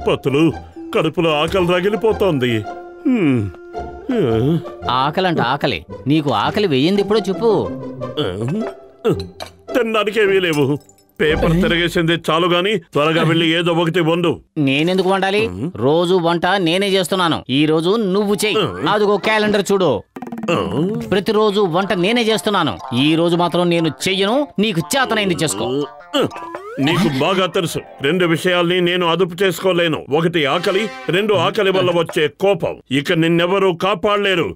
పతులు కడుపులో ఆకలి రగిలిపోతోంది. ఆకలంట ఆకలి. నీకు ఆకలి వేయింది ఎప్పుడో చెప్పు. తినడానికేమీ లేవు. పేపర్ తిరగేసింది చాలు గాని త్వరగా వెళ్ళి ఏదో ఒకటి వండు. నేనెందుకు వండాలి? రోజు వంట నేనే చేస్తున్నాను. ఈ రోజు నువ్వు చెయ్యి. అదిగో క్యాలెండర్ చూడు. ప్రతిరోజు వంట నేనే చేస్తున్నాను. ఈ రోజు మాత్రం నేను చెయ్యను. నీకు చేతనైంది చేసుకో. నీకు బాగా తెలుసు, 2 విషయాల్ని నేను అదుపు చేసుకోలేను. 1 ఆకలి, 2 ఆకలి వల్ల వచ్చే కోపం. ఇక నిన్నెవరూ కాపాడలేరు.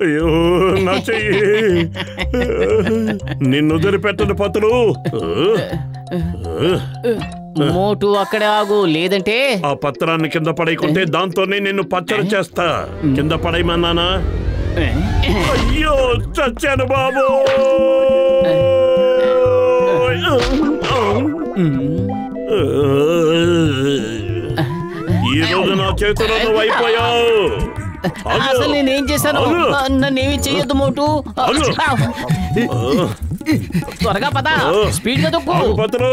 అయ్యో నా చెయ్యి, నిన్ను వదిలిపెట్టను పతులు. మోటు అక్కడే ఆగు, లేదంటే ఆ పత్రాన్ని కింద పడేయకుంటే దాంతోనే నిన్ను పచ్చడి చేస్తా. కింద పడేయమన్నానా? అయ్యో చచ్చాను బాబు. ఈ రోజు నా చేతిలో నువ్వు అయిపోయావు. అసలు నేనేం చేశాను? నన్నేమి చెయ్యొద్దు మోటు. త్వరగా పద, స్పీడ్ గా తొక్కు. పత్రు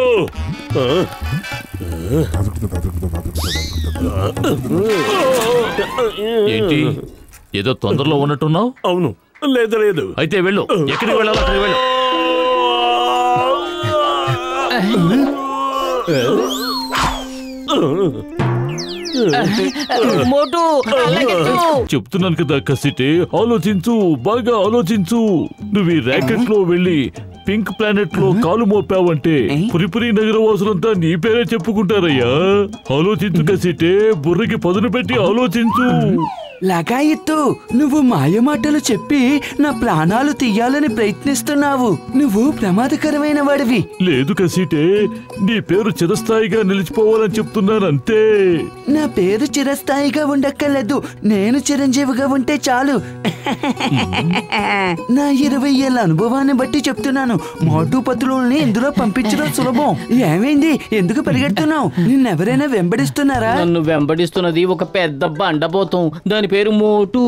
ఏంటి ఏదో తొందరలో ఉన్నట్టున్నావు? అవును. లేదు లేదు. అయితే వెళ్ళు. ఎక్కడికి వెళ్ళాలి అక్కడికి వెళ్ళు. మోటు చెప్తున్నాను కదా కసిటే, ఆలోచించు, బాగా ఆలోచించు. నువ్వు ఈ ర్యాకెట్ లో వెళ్ళి పింక్ ప్లానెట్ లో కాలు మోపావంటే పురిపురి నగరవాసులంతా నీ పేరే చెప్పుకుంటారయ్యా. ఆలోచించు కసిటే, బుర్రకి పదును పెట్టి ఆలోచించు. లగాయత్తు, నువ్వు మాయమాటలు చెప్పి నా ప్రాణాలు తీయాలని ప్రయత్నిస్తున్నావు. నువ్వు ప్రమాదకరమైన వాడివి. లేదు కసిటే, నీ పేరు చిరస్థాయిగా నిలిచిపోవాలని చెప్తున్నాను అంతే. నా పేరు చిరస్థాయిగా ఉండక్కర్లేదు, నేను చిరంజీవిగా ఉంటే చాలు. నా 20 ఏళ్ల అనుభవాన్ని బట్టి చెప్తున్నాను. మోటు పతులని ఇందులో పంపించడం సులభం. ఏమైంది? ఎందుకు పరిగెడుతున్నావు? నిన్నెవరైనా వెంబడిస్తున్నారా? నన్ను వెంబడిస్తున్నది ఒక పెద్ద బండబోతం. దాని పేరు మోటు.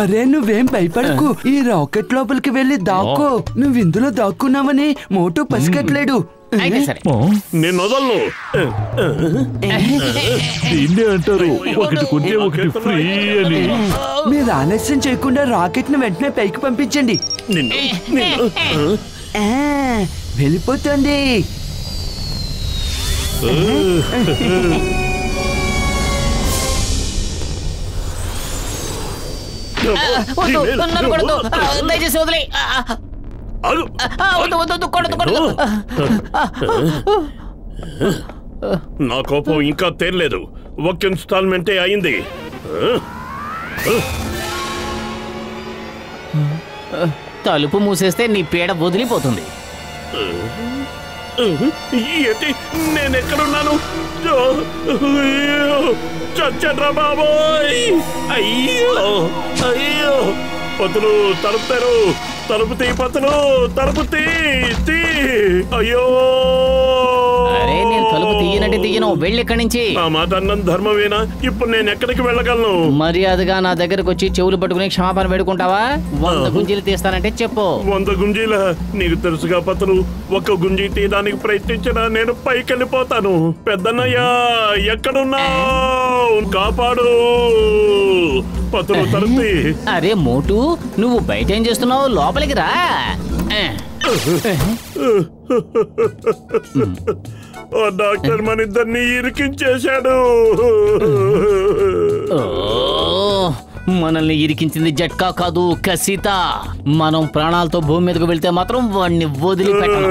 అరే నువ్వేం భయపడకు. ఈ రాకెట్ లోపలికి వెళ్ళి దాక్కో. నువ్వు ఇందులో దాక్కున్నావని మోటు పసిగట్లేడు. నేను వదలను. దీన్నే అంటారు ఒకటి కొంటే ఒకటి ఫ్రీ అని. మీరు ఆలస్యం చేయకుండా రాకెట్ ను వెంటనే పైకి పంపించండి. వెళ్ళిపోతుంది. దయచేసి వదిలే. నా కోపం ఇంకా తేరలేదు. 1 ఇన్స్టాల్మెంటే అయింది. తలుపు మూసేస్తే నీ పీడ వదిలిపోతుంది. ఏంటి? నేనెక్కడున్నాను? చచ్చడ్రా బాబోయ్. అయ్యో అయ్యో. పతులు తలుపుతారు. తలుపు తీ పతులు, తలుపు తీ. అయ్యో అరే నేను తలుపు తీయనంటే తీయను. వెళ్ళి ఇక్కడి నుంచి. ఆ మాట అన్నం ధర్మమేనా? ఇప్పుడు నేను ఎక్కడికి వెళ్ళగలను? మర్యాదగా నా దగ్గరకు వచ్చి చెవులు పట్టుకుని క్షమాపణ వేడుకుంటావా? 100 గుంజీలు తీస్తానంటే చెప్పు. 100 గుంజీల? నీకు తెలుసుగా పతులు, 1 గుంజీ తీయడానికి ప్రయత్నించినా నేను పైకి వెళ్ళిపోతాను. పెద్దన్నయ్యా ఎక్కడున్నావు? కాపాడు పతులు. తలుపు. అరే మోటు, నువ్వు బయట ఏం చేస్తున్నావు? లోపలికి రా. డాక్టర్ మన ఇద్దరిని ఇరికించేశాడు. మనల్ని ఇరికించింది జట్కా కాదు, కసిత. మనం ప్రాణాలతో భూమి మీదకు వెళ్తే మాత్రం వాడిని వదిలిపెట్టను.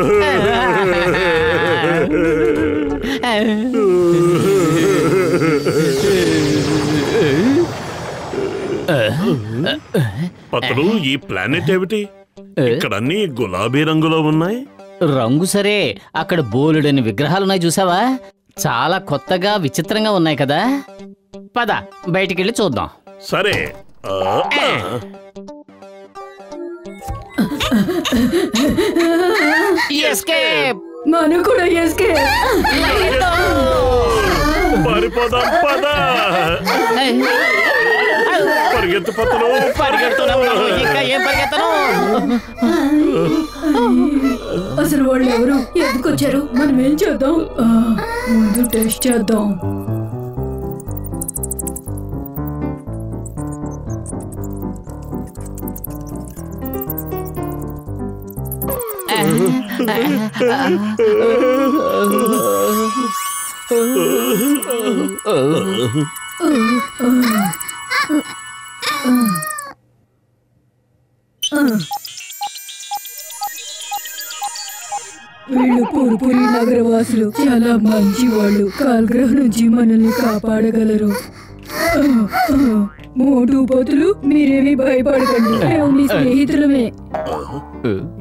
పతులు, ఈ ప్లానెట్ ఏమిటి? ఇక్కడ అన్ని గులాబీ రంగులో ఉన్నాయి. రంగు సరే, అక్కడ బోలెడని విగ్రహాలున్నాయి చూసావా? చాలా కొత్తగా విచిత్రంగా ఉన్నాయి కదా. పద బయటికెళ్ళి చూద్దాం. సరే. మనం కూడా పారిపోదాం. పద. పరిగెత్తు పత్తులు, పరిగెడుతూనే ఉన్నాను, ఇంకా ఏం పరిగెత్తను. అసలు వాళ్ళు ఎవరు, ఎందుకు వచ్చారు, మనం ఏం చేద్దాం? ముందు టెస్ట్ చేద్దాం. వీళ్ళు పురుపురి నగరవాసులు, చాలా మంచి వాళ్ళు. కాల్గ్రహం నుంచి మనల్ని కాపాడగలరు. మోటు పతులు, మీరేమి భయపడకండి, మేము మీ స్నేహితులమే.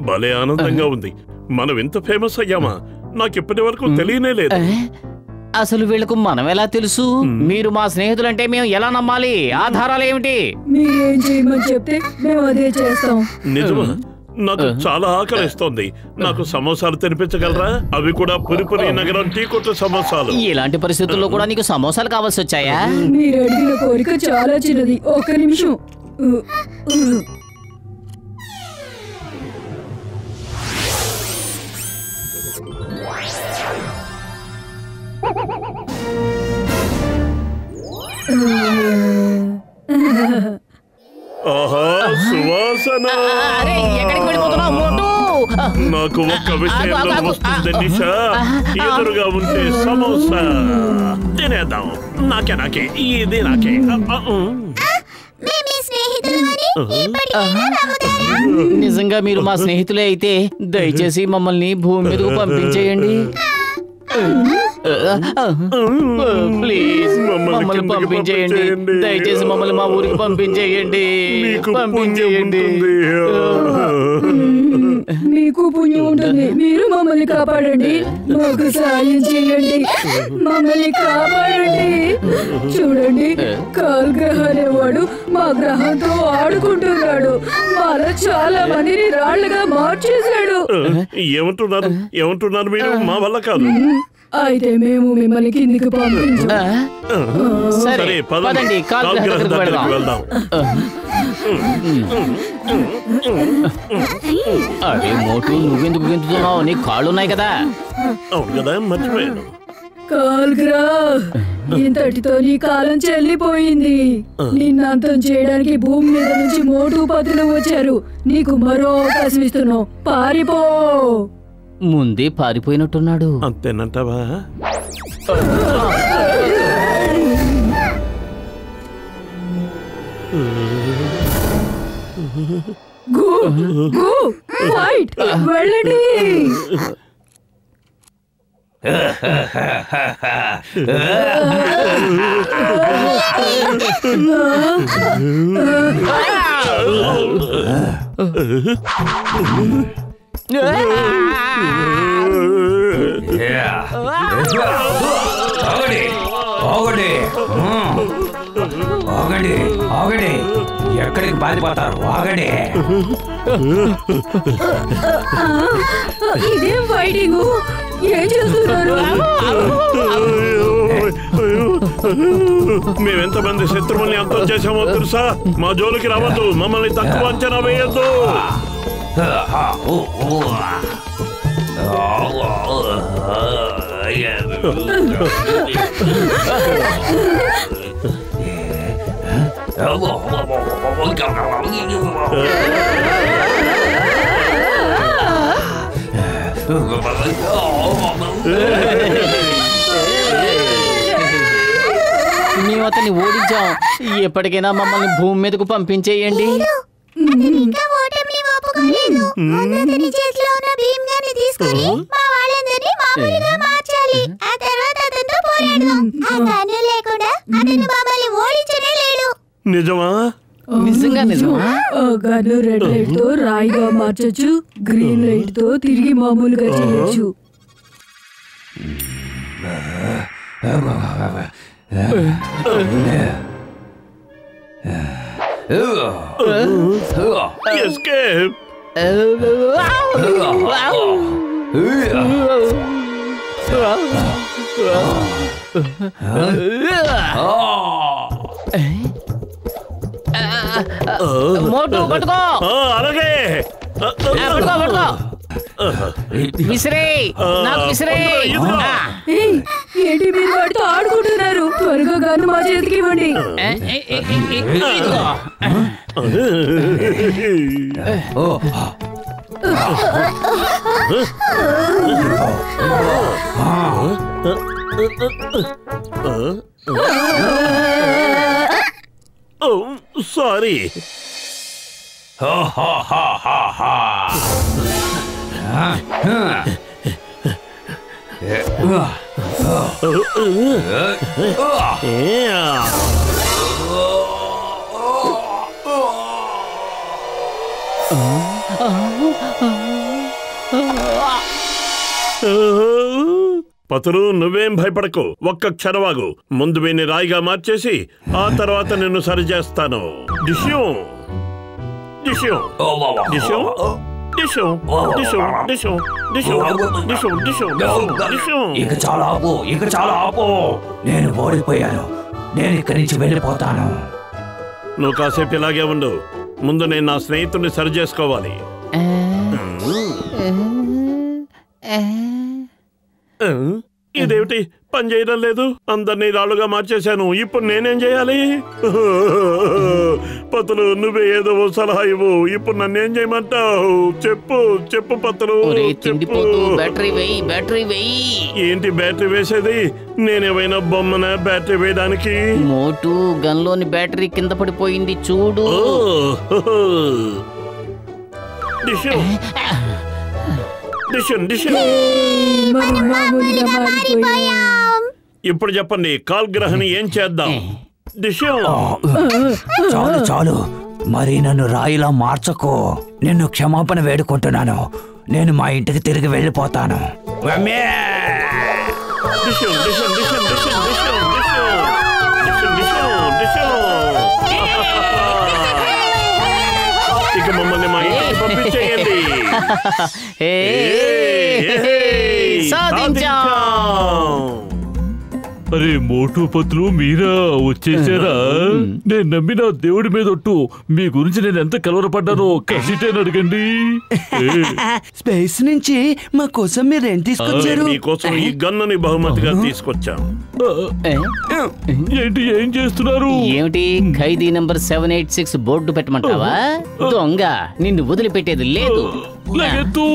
భలే ఆనందంగా ఉంది. మనం ఎంత ఫేమస్ అయ్యామా? నాకు ఇప్పటి వరకు తెలియనే లేదు. అసలు వీళ్ళకు మనం ఎలా తెలుసు? మీరు మా స్నేహితులంటే మేము ఎలా నమ్మాలి? ఆధారాలు ఏమిటి? మీరేం చేయమని చెప్తే మేము అదే చేస్తాం. నిజమా? నాకు చాలా ఆకలిస్తోంది. నాకు సమోసాలు తినిపించగలరా? అవి కూడా పురిపురి నగరం టీ కొట్టు సమోసాలు. ఇలాంటి పరిస్థితుల్లో కూడా నీకు సమోసాలు కావాల్సి వచ్చాయా? మీరు అడిగిన కోరిక చాలా చిన్నది. ఒక్క నిమిషం. ఆహా, సువాసన. అరే, ఎక్కడికి వెళ్ళిపోతున్నావు మోటు? నాకు ఒక్క విషయంలో వస్తుంది నిషా. ఎదురుగా ఉంటే సమోసా తినేద్దాం. నాకే ఇది నాకే. నిజంగా మీరు మా స్నేహితులే అయితే దయచేసి మమ్మల్ని భూమి మీదకు పంపించేయండి. ప్లీజ్ మమ్మల్ని పంపించేయండి. దయచేసి మమ్మల్ని మా ఊరికి పంపించేయండి. పంపించేయండి. మీకు పుణ్యం ఉంటుంది. మీరు మమ్మల్ని కాపాడండి. మాకు సాయం చేయండి. మమ్మల్ని కాపాడండి. చూడండి, కాల్గ్రహ అనేవాడు మా గ్రహంతో ఆడుకుంటున్నాడు. మాలో చాలా మందిని రాళ్లుగా మార్చేశాడు. ఏమంటున్నారు మీరు? మా వల్ల కాదు. అయితే మేము మిమ్మల్ని కిందికి పంపించాం. సరే, పదండి, కాల్గ్రహ దగ్గరికి వెళ్దాం. అరే మోటు, నువ్వెందుకు గెంతుతున్నావు? నీ కాళ్ళున్నాయి కదా. అవును కదా, మర్చిపోయాను. కాల్గ్రహ్, ఇంతటితో నీ కాలం చెల్లిపోయింది. నిన్నంతం చేయడానికి భూమి మీద నుంచి మోటు పతులు వచ్చారు. నీకు మరో అవకాశం ఇస్తున్నావు. పారిపో. ముందే పారిపోయినట్టున్నాడు. అంతేనంటావా? గో గో ఫైట్, వెళ్ళండి. ఎక్కడికి పారిపోతారు? ఆగండి. ఇదేం ఫైటింగ్? ఏం చేస్తున్నారు? మేమెంతమంది శత్రువుల్ని అంతం చేశామో తెలుసా? మా జోలికి రావద్దు. మమ్మల్ని తక్కువ అంచనా వేయద్దు. మేము అతన్ని ఓడించాం. ఎప్పటికైనా మమ్మల్ని భూమి మీదకు పంపించేయండి. నిజమా? నిజంగా? గన్ను రెడ్ లైట్ తో రాయిగా మార్చొచ్చు, గ్రీన్ లైట్ తో తిరిగి మామూలుగా చేయొచ్చు. Escape! మోటు పట్టుకో. అలాగే పట్టుకో పట్టుకో. విసిరే నాకు విసిరే. ఏయ్, ఏంటి మీరు వాటితో ఆడుకుంటున్నారు? త్వరగా గన్ను మా చేతికి ఇవ్వండి. ఇదిగో. సారీ. పతులు, నువ్వేం భయపడకు. ఒక్క క్షణవాగు. ముందు వీని రాయిగా మార్చేసి ఆ తర్వాత నిన్ను సరి చేస్తాను. డిష్యం డిష్యం డిష్యం డిష్యం డిష్యం డిష్యం డిష్యం డిష్యం డిష్యం. ఇక చాలా ఆపు, ఇక చాలా ఆపు. నేను ఓడిపోయాను. నేను ఇక్కడి నుంచి వెళ్ళిపోతాను. నువ్వు కాసేపు ఇలాగే ఉండు. ముందు నేను నా స్నేహితుడిని సరి చేసుకోవాలి. ఇదేమిటి పని చేయడం లేదు? అందరినీ రాళ్ళుగా మార్చేశాను. ఇప్పుడు నేనేం చేయాలి? పతులు, నువ్వే ఏదో సలహా ఇవ్వు. ఇప్పుడు నన్నేం చేయమంటావు? చెప్పు చెప్పు పతులు. బ్యాటరీ వెయ్యి, బ్యాటరీ వెయ్యి. ఏంటి బ్యాటరీ వేసేది? నేనేమైనా బొమ్మన బ్యాటరీ వేయడానికి? మోటు, గన్లోని బ్యాటరీ కింద పడిపోయింది చూడు. డిష్యం డిష్యం డిష్యం. మనం మామూలుగా మారిపోయాం. ఇప్పుడు చెప్పండి, కాల్ గ్రహని ఏం చేద్దాం? డిష్యం. చాలు చాలు, మరి నన్ను రాయిలా మార్చకు. నిన్ను క్షమాపణ వేడుకుంటున్నాను. నేను మా ఇంటికి తిరిగి వెళ్ళిపోతాను. డిష్యం డిష్యం డిష్యం డిష్యం డిష్యం డిష్యం డిష్యం డిష్యం. ఇక మమ్మల్ని మా ఇంటికి పంపించేయండి. సాధించాం. అరే మోటు పతులు, మీరా వచ్చేసారా? నేను నమ్మిన దేవుడి మీద ఒట్టు, మీ గురించి నేను ఎంత కలవరపడ్డానో కసిటేని అడగండి. స్పేస్ నుంచి మా కోసం మీరేం తీసుకొచ్చారు? మీకోసం ఈ గన్నుని బహుమతిగా తీసుకొచ్చాం. ఏంటి, ఏం చేస్తున్నారు? ఏమిటి, ఖైదీ నంబర్ 786 బోర్డు పెట్టమంటావా? దొంగ, నిన్ను వదిలిపెట్టేది లేదు. లగెత్తు.